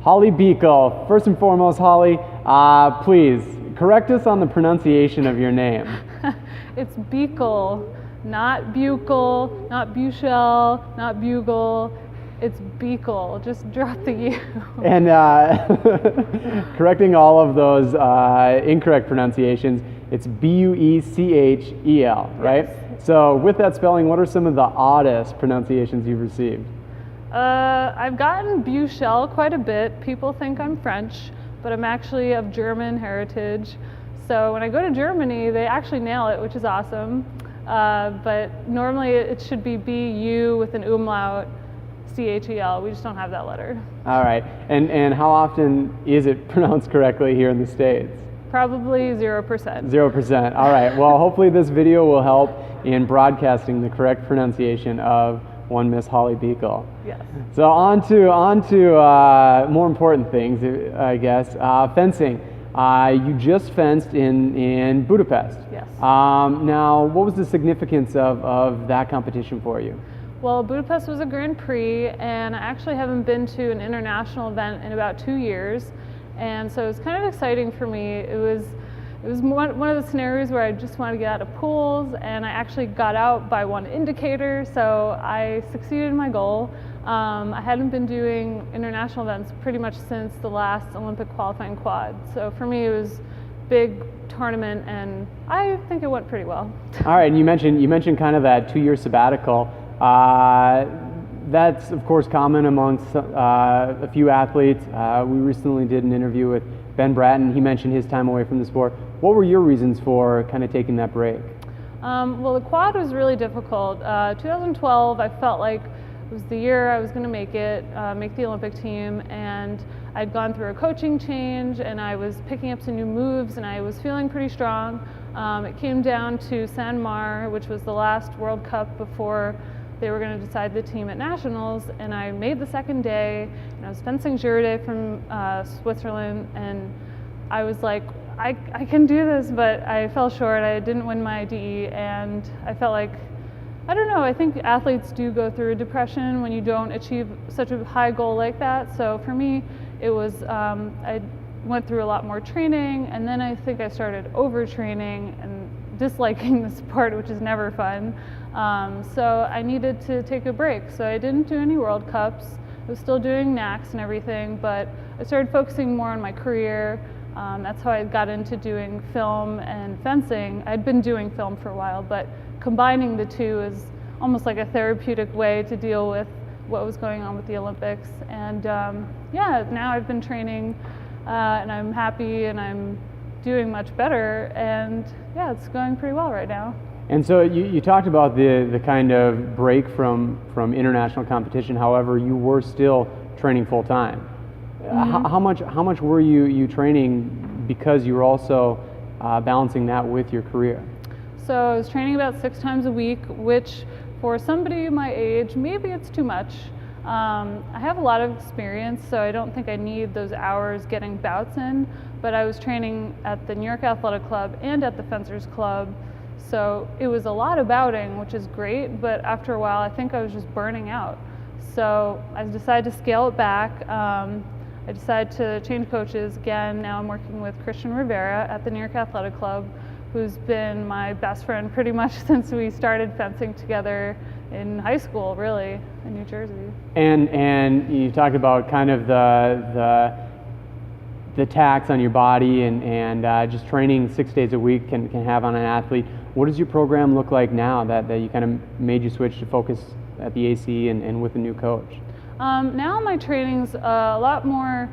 Holly Buechel. First and foremost, Holly, please correct us on the pronunciation of your name. It's Buechel, not Buechel, not Buechel, not Bugle. It's Buechel. Just drop the U. And correcting all of those incorrect pronunciations, it's Buechel, right? Yes. So with that spelling, what are some of the oddest pronunciations you've received? I've gotten Buechel quite a bit. People think I'm French, but I'm actually of German heritage. So when I go to Germany, they actually nail it, which is awesome. But normally it should be B-U with an umlaut, C-H-E-L. We just don't have that letter. All right. And how often is it pronounced correctly here in the States? Probably 0%. 0%. All right. Well, hopefully this video will help in broadcasting the correct pronunciation of one Miss Holly Buechel. Yes. So on to more important things, I guess. Fencing. You just fenced in Budapest. Yes. Now, what was the significance of that competition for you? Well, Budapest was a Grand Prix, and I actually haven't been to an international event in about 2 years, and so it was kind of exciting for me. It was one of the scenarios where I just wanted to get out of pools, and I actually got out by one indicator, so I succeeded in my goal. I hadn't been doing international events pretty much since the last Olympic qualifying quad, so for me it was a big tournament, and I think it went pretty well. All right, and you mentioned kind of that 2-year sabbatical. That's of course common amongst a few athletes. We recently did an interview with Ben Bratton. He mentioned his time away from the sport. What were your reasons for kind of taking that break? Well, the quad was really difficult. 2012, I felt like it was the year I was going to make the Olympic team, and I'd gone through a coaching change, and I was picking up some new moves, and I was feeling pretty strong. It came down to San Mar, which was the last World Cup before they were going to decide the team at nationals, and I made the second day, and I was fencing Girardet from Switzerland, and I was like, I can do this, but I fell short. I didn't win my DE, and I felt like, I don't know, I think athletes do go through a depression when you don't achieve such a high goal like that. So for me, it was, I went through a lot more training, and then I think I started overtraining and disliking the sport, which is never fun. So I needed to take a break. So I didn't do any World Cups. I was still doing NACs and everything, but I started focusing more on my career. That's how I got into doing film and fencing. I'd been doing film for a while, but combining the two is almost like a therapeutic way to deal with what was going on with the Olympics. And yeah, now I've been training and I'm happy and I'm doing much better, and yeah, it's going pretty well right now. And so you talked about the kind of break from international competition. However, you were still training full time. Mm-hmm. How much were you training, because you were also balancing that with your career? So I was training about 6 times a week, which for somebody my age, maybe it's too much. I have a lot of experience, so I don't think I need those hours getting bouts in, but I was training at the New York Athletic Club and at the Fencers Club, so it was a lot of bouting, which is great, but after a while I think I was just burning out. So I decided to scale it back. I decided to change coaches again. Now I'm working with Christian Rivera at the New York Athletic Club, who's been my best friend pretty much since we started fencing together in high school, really, in New Jersey. And you talked about kind of the tax on your body and just training 6 days a week can have on an athlete. What does your program look like now that you kind of made you switch to focus at the AC and with a new coach? Now my training's a lot more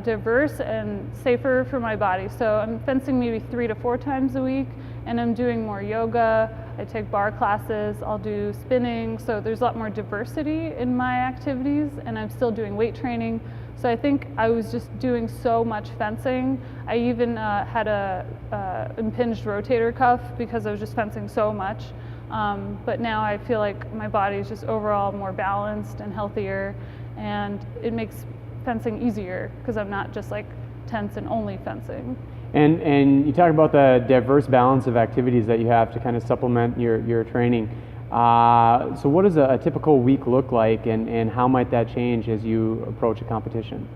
diverse and safer for my body. So I'm fencing maybe 3 to 4 times a week, and I'm doing more yoga. I take bar classes, I'll do spinning. So there's a lot more diversity in my activities, and I'm still doing weight training. So I think I was just doing so much fencing. I even had a impinged rotator cuff because I was just fencing so much. But now I feel like my body is just overall more balanced and healthier, and it makes fencing easier because I'm not just like tense and only fencing. And you talk about the diverse balance of activities that you have to kind of supplement your training. So what does a typical week look like, and how might that change as you approach a competition?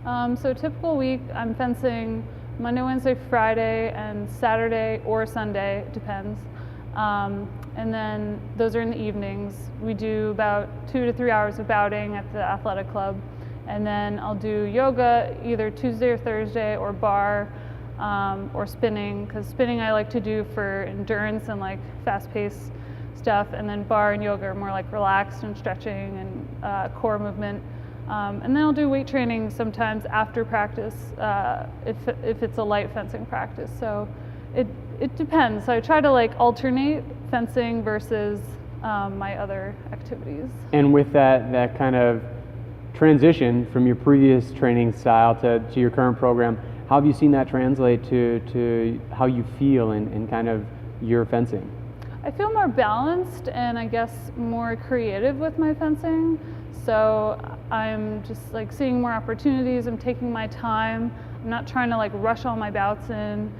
So typical week, I'm fencing Monday, Wednesday, Friday, and Saturday or Sunday, it depends. And then those are in the evenings. We do about 2 to 3 hours of bouting at the athletic club. And then I'll do yoga either Tuesday or Thursday, or bar, or spinning, because spinning I like to do for endurance and like fast-paced stuff, and then bar and yoga are more like relaxed and stretching and core movement. And then I'll do weight training sometimes after practice if it's a light fencing practice. So it depends. So I try to like alternate fencing versus my other activities. And with that kind of transition from your previous training style to your current program, how have you seen that translate to how you feel in kind of your fencing? I feel more balanced and I guess more creative with my fencing. So I'm just like seeing more opportunities. I'm taking my time. I'm not trying to like rush all my bouts in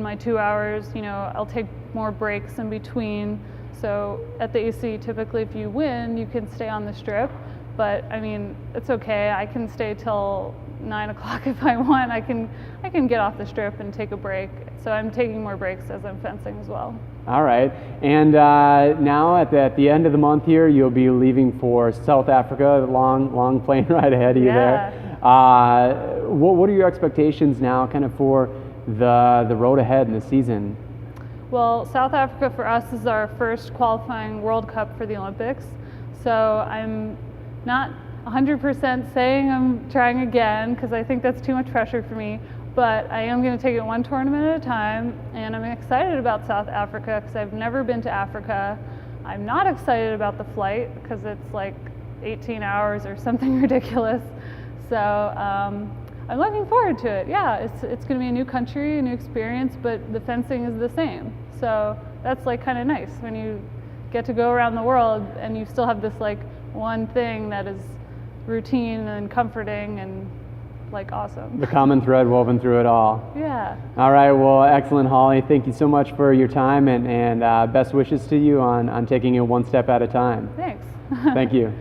my 2 hours. You know, I'll take more breaks in between. So at the AC, typically if you win, you can stay on the strip. But I mean, it's okay. I can stay till 9 o'clock if I want. I can get off the strip and take a break. So I'm taking more breaks as I'm fencing as well. All right. And now at the end of the month here, you'll be leaving for South Africa. Long plane ride ahead of you there. What are your expectations now, kind of for the road ahead in the season? Well, South Africa for us is our first qualifying World Cup for the Olympics. So I'm not 100% saying I'm trying again, because I think that's too much pressure for me, but I am going to take it one tournament at a time, and I'm excited about South Africa because I've never been to Africa. I'm not excited about the flight because it's like 18 hours or something ridiculous. So I'm looking forward to it. Yeah, it's going to be a new country, a new experience, but the fencing is the same. So that's like kind of nice when you get to go around the world and you still have this like one thing that is routine and comforting and like awesome. The common thread woven through it all. Yeah. All right, well, excellent, Holly. Thank you so much for your time, and best wishes to you on taking it one step at a time. Thanks. Thank you.